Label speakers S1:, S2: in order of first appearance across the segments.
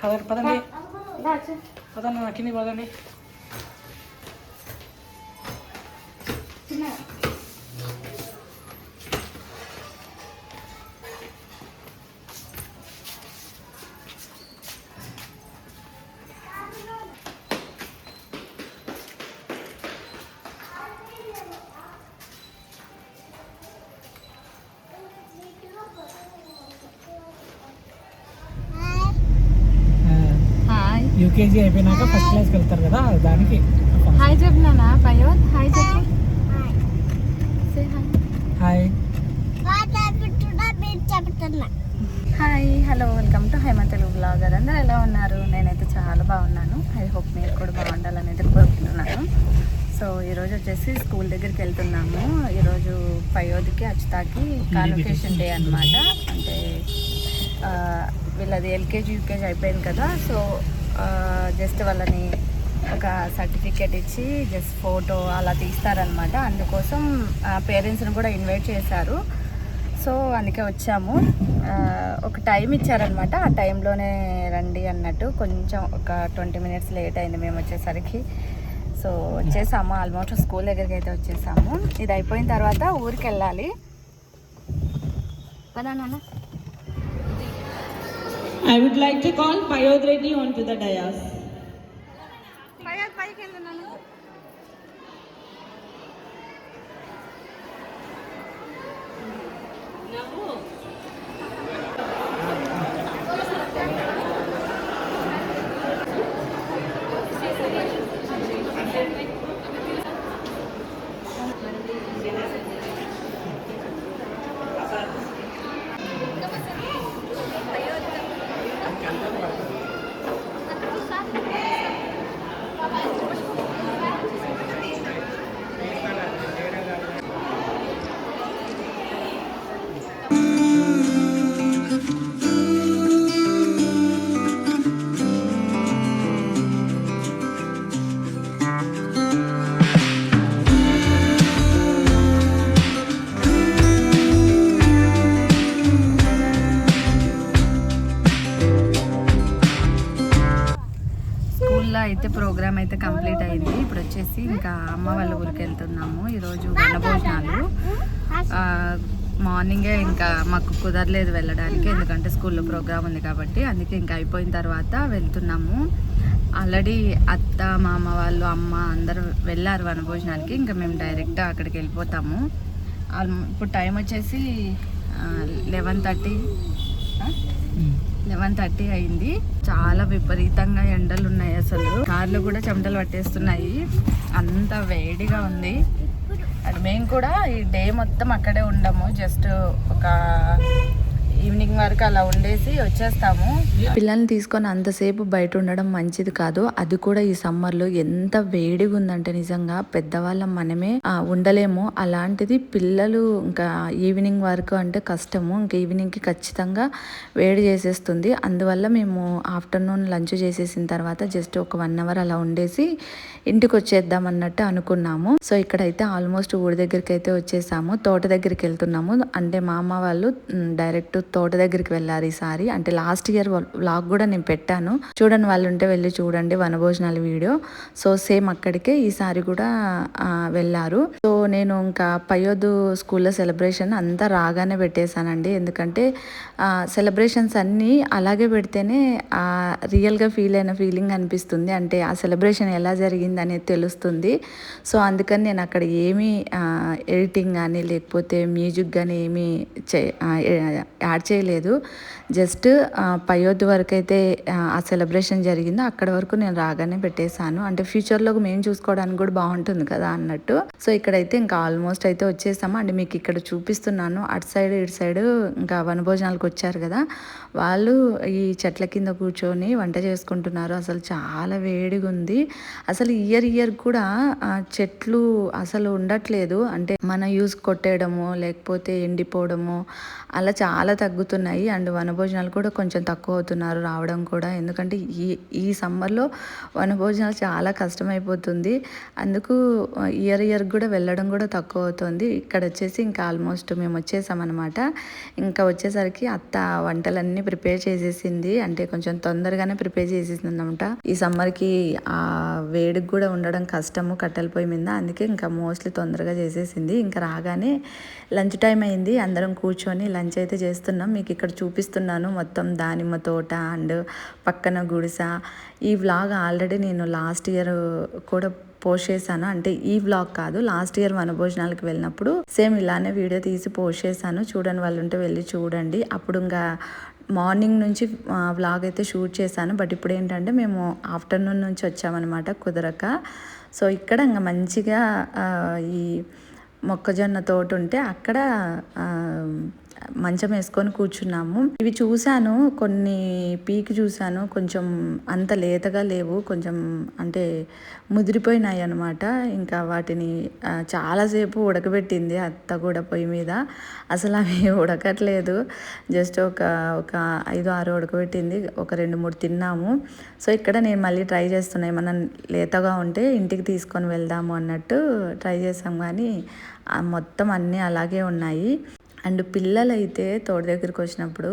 S1: పదండి పదండి కింది పదండి. యూకేజీ అయిపోయినాక ఫస్ట్ క్లాస్కి వెళ్తారు కదా, దానికి
S2: హాయ్ చెప్పినానా పయోద్. హాయ్ చెప్పు.
S1: Hi
S2: hi hello welcome to Hema Telugu blogger. అందరూ ఎలా ఉన్నారు? నేనైతే చాలా బాగున్నాను. ఐ హోప్ మీరు కూడా బాగుండాలని అయితే కోరుకుంటున్నాను. సో ఈరోజు వచ్చేసి స్కూల్ దగ్గరికి వెళ్తున్నాము. ఈరోజు పయోద్కి అచ్యుతాకి కాన్వకేషన్ డే అనమాట. అంటే వీళ్ళది ఎల్కేజీ యూకేజీ అయిపోయింది కదా, సో జస్ట్ వాళ్ళని ఒక సర్టిఫికేట్ ఇచ్చి జస్ట్ ఫోటో అలా తీస్తారనమాట. అందుకోసం పేరెంట్స్ని కూడా ఇన్వైట్ చేశారు. సో అందుకే వచ్చాము. ఒక టైం ఇచ్చారనమాట, ఆ టైంలోనే రండి అన్నట్టు. కొంచెం ఒక 20 minutes లేట్ అయింది మేము వచ్చేసరికి. సో వచ్చేసాము, ఆల్మోస్ట్ స్కూల్ దగ్గరికి అయితే వచ్చేసాము. ఇది అయిపోయిన తర్వాత ఊరికి వెళ్ళాలి. పదా నాన్న.
S3: I would like to call Payod Reddy onto the dais.
S2: Payod paiki ellu nanu. అయితే ప్రోగ్రామ్ అయితే కంప్లీట్ అయింది. ఇప్పుడు వచ్చేసి ఇంకా అమ్మ వాళ్ళ ఊరికి వెళ్తున్నాము. ఈరోజు వనభోజనాలు. మార్నింగే ఇంకా మాకు కుదరలేదు వెళ్ళడానికి, ఎందుకంటే స్కూల్లో ప్రోగ్రామ్ ఉంది కాబట్టి. అందుకే ఇంకా అయిపోయిన తర్వాత వెళ్తున్నాము. ఆల్రెడీ అత్త మామ వాళ్ళు అమ్మ అందరూ వెళ్ళారు వనభోజనానికి. ఇంకా మేము డైరెక్ట్ అక్కడికి వెళ్ళిపోతాము. ఇప్పుడు టైం వచ్చేసి 11:30 అయింది. చాలా విపరీతంగా ఎండలు ఉన్నాయి. అసలు కార్లు కూడా చెమటలు పట్టేస్తున్నాయి, అంత వేడిగా ఉంది. అది మేము కూడా ఈ డే మొత్తం అక్కడే ఉండము, జస్ట్ ఒక ఈవినింగ్ వరకు అలా ఉండేసి వచ్చేస్తాము.
S4: పిల్లల్ని తీసుకొని అంతసేపు బయట ఉండడం మంచిది కాదు. అది కూడా ఈ సమ్మర్లో ఎంత వేడిగా ఉందంటే నిజంగా పెద్దవాళ్ళం మనమే ఉండలేము. అలాంటిది పిల్లలు ఇంకా ఈవినింగ్ వరకు అంటే కష్టము. ఇంకా ఈవినింగ్కి ఖచ్చితంగా వేడి చేసేస్తుంది. అందువల్ల మేము ఆఫ్టర్నూన్ లంచ్ చేసేసిన తర్వాత జస్ట్ ఒక 1 hour అలా ఉండేసి ఇంటికి వచ్చేద్దాం అన్నట్టు అనుకున్నాము. సో ఇక్కడైతే ఆల్మోస్ట్ ఊరి దగ్గరికి అయితే వచ్చేసాము. తోట దగ్గరికి వెళ్తున్నాము. అంటే మా అమ్మ వాళ్ళు డైరెక్ట్ తోట దగ్గరికి వెళ్ళారు ఈసారి. అంటే లాస్ట్ ఇయర్ వ్లాగ్ కూడా నేను పెట్టాను, చూడండి వాళ్ళు ఉంటే వెళ్ళి చూడండి వనభోజనాల వీడియో. సో సేమ్ అక్కడికే ఈసారి కూడా వెళ్ళారు. సో నేను ఇంకా పయోదు స్కూల్లో సెలబ్రేషన్ అంతా రాగానే పెట్టేశానండి. ఎందుకంటే సెలబ్రేషన్స్ అన్నీ అలాగే పెడితేనే రియల్గా ఫీల్ అయిన ఫీలింగ్ అనిపిస్తుంది. అంటే ఆ సెలబ్రేషన్ ఎలా జరిగింది అనేది తెలుస్తుంది. సో అందుకని నేను అక్కడ ఏమీ ఎడిటింగ్ కానీ లేకపోతే మ్యూజిక్ కానీ ఏమీ యాడ్ చేయలేదు. జస్ట్ పయోద్ వరకు అయితే ఆ సెలబ్రేషన్ జరిగిందో అక్కడ వరకు నేను రాగానే పెట్టేశాను. అంటే ఫ్యూచర్లో మేము చూసుకోవడానికి కూడా బాగుంటుంది కదా అన్నట్టు. సో ఇక్కడైతే ఇంకా ఆల్మోస్ట్ అయితే వచ్చేసాము. అంటే మీకు ఇక్కడ చూపిస్తున్నాను, అటు సైడ్ ఇటు సైడ్ ఇంకా వనభోజనాలకు వచ్చారు కదా వాళ్ళు ఈ చెట్ల కింద కూర్చొని వంట చేసుకుంటున్నారు. అసలు చాలా వేడిగా ఉంది. అసలు ఇయర్ కూడా చెట్లు అసలు ఉండట్లేదు. అంటే మన యూస్ కొట్టేయడము లేకపోతే ఎండిపోవడము అలా చాలా తగ్గుతున్నాయి. అండ్ వనభోజనాలు కూడా కొంచెం తక్కువ అవుతున్నారు రావడం కూడా. ఎందుకంటే ఈ సమ్మర్లో వనభోజనాలు చాలా కష్టమైపోతుంది. అందుకు ఇయర్ కూడా వెళ్ళడం కూడా తక్కువ అవుతుంది. ఇక్కడ వచ్చేసి ఇంకా ఆల్మోస్ట్ మేము వచ్చేసామన్నమాట. ఇంకా వచ్చేసరికి అత్త వంటలన్నీ ప్రిపేర్ చేసేసింది. అంటే కొంచెం తొందరగానే ప్రిపేర్ చేసేసింది అనమాట. ఈ సమ్మర్కి ఆ వేడికి కూడా ఉండడం కష్టము కట్టెల పొయ్యి మీద. అందుకే ఇంకా మోస్ట్లీ తొందరగా చేసేసింది. ఇంకా రాగానే లంచ్ టైం అయింది. అందరం కూర్చొని లంచ్ అయితే చేస్తున్నాం. మీకు ఇక్కడ చూపిస్తున్నాను మొత్తం దానిమ్మ తోట అండ్ పక్కన గుడిస. ఈ వ్లాగ్ ఆల్రెడీ నేను లాస్ట్ ఇయర్ కూడా పోస్ట్ చేశాను. అంటే ఈ వ్లాగ్ కాదు, లాస్ట్ ఇయర్ వనభోజనాలకు వెళ్ళినప్పుడు సేమ్ ఇలానే వీడియో తీసి పోస్ట్ చేశాను. చూడని వాళ్ళు ఉంటే వెళ్ళి చూడండి. అప్పుడు ఇంకా మార్నింగ్ నుంచి వ్లాగ్ అయితే షూట్ చేశాను. బట్ ఇప్పుడు ఏంటంటే మేము ఆఫ్టర్నూన్ నుంచి వచ్చామన్నమాట కుదరక. సో ఇక్కడ ఇంకా మంచిగా ఈ మొక్కజొన్న తోట ఉంటే అక్కడ మంచం వేసుకొని కూర్చున్నాము. ఇవి చూశాను, కొన్ని పీకి చూశాను, కొంచెం అంత లేతగా లేవు, కొంచెం అంటే ముదిరిపోయినాయి అనమాట. ఇంకా వాటిని చాలాసేపు ఉడకబెట్టింది అత్త కూడా పొయ్యి మీద. అసలు అవి ఉడకట్లేదు, జస్ట్ ఒక 5-6 ఉడకబెట్టింది. ఒక 2-3 తిన్నాము. సో ఇక్కడ నేను మళ్ళీ ట్రై చేస్తున్నా, ఏమన్నా లేతగా ఉంటే ఇంటికి తీసుకొని వెళ్దాము అన్నట్టు ట్రై చేసాం. కానీ మొత్తం అన్నీ అలాగే ఉన్నాయి. అండ్ పిల్లలైతే తోట దగ్గరికి వచ్చినప్పుడు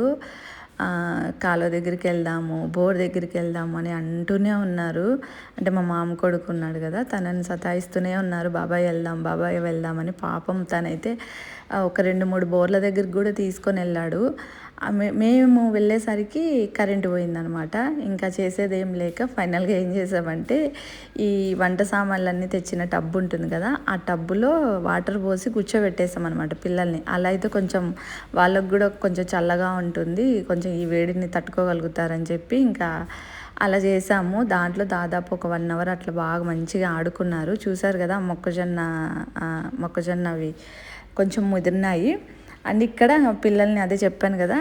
S4: కాలువ దగ్గరికి వెళ్దాము, బోర్ దగ్గరికి వెళ్దాము అని అంటూనే ఉన్నారు. అంటే మా మామ కొడుకు ఉన్నాడు కదా, తనని సతాయిస్తూనే ఉన్నారు, బాబాయ్ వెళ్దామని. పాపం తనైతే ఒక 2-3 బోర్ల దగ్గరికి కూడా తీసుకొని వెళ్ళాడు. మేము వెళ్ళేసరికి కరెంటు పోయిందనమాట. ఇంకా చేసేది ఏం లేక ఫైనల్గా ఏం చేసామంటే ఈ వంట సామాన్లన్నీ తెచ్చిన టబ్బు ఉంటుంది కదా, ఆ టబ్బులో వాటర్ పోసి కూర్చోబెట్టేసాం అనమాట పిల్లల్ని. అలా అయితే కొంచెం వాళ్ళకు కూడా కొంచెం చల్లగా ఉంటుంది, కొంచెం ఈ వేడిని తట్టుకోగలుగుతారని చెప్పి ఇంకా అలా చేసాము. దాంట్లో దాదాపు ఒక 1 అవర్ అట్లా బాగా మంచిగా ఆడుకున్నారు. చూసారు కదా మొక్కజొన్నవి కొంచెం ముదిరినాయి. అండ్ ఇక్కడ పిల్లల్ని అదే చెప్పాను కదా,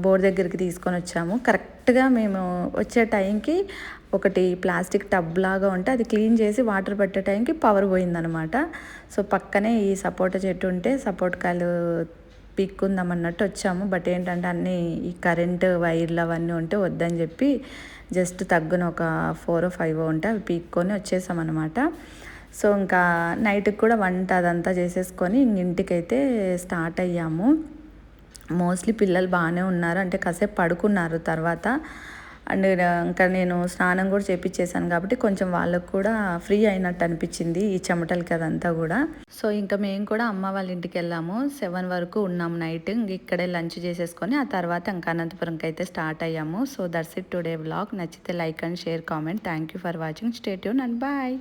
S4: బోర్ దగ్గరికి తీసుకొని వచ్చాము. కరెక్ట్గా మేము వచ్చే టైంకి ఒకటి ప్లాస్టిక్ టబ్ లాగా ఉంటే అది క్లీన్ చేసి వాటర్ పెట్టే టైంకి పవర్ పోయిందనమాట. సో పక్కనే ఈ సపోటా చెట్టు ఉంటే సపోటకాయలు పీక్కుందాం అన్నట్టు వచ్చాము. బట్ ఏంటంటే అన్నీ ఈ కరెంటు వైర్లు అవన్నీ ఉంటే వద్దని చెప్పి జస్ట్ తగ్గున ఒక 4-5 ఉంటే అవి పీక్కొని వచ్చేసామన్నమాట. సో ఇంకా నైట్కి కూడా వంట అదంతా చేసేసుకొని ఇంటికైతే స్టార్ట్ అయ్యాము. మోస్ట్లీ పిల్లలు బాగానే ఉన్నారు, అంటే కాసేపు పడుకున్నారు తర్వాత. అండ్ ఇంకా నేను స్నానం కూడా చేపించేసాను కాబట్టి కొంచెం వాళ్ళకు కూడా ఫ్రీ అయినట్టు అనిపించింది ఈ చెమటలకి అదంతా కూడా. సో ఇంకా మేము కూడా అమ్మ వాళ్ళ ఇంటికి వెళ్ళాము. 7 వరకు ఉన్నాము నైట్. ఇక్కడే లంచ్ చేసేసుకొని ఆ తర్వాత ఇంకా అనంతపురంకి అయితే స్టార్ట్ అయ్యాము. So that's it today vlog. నచ్చితే like and share, comment. Thank you for watching. Stay tune and bye.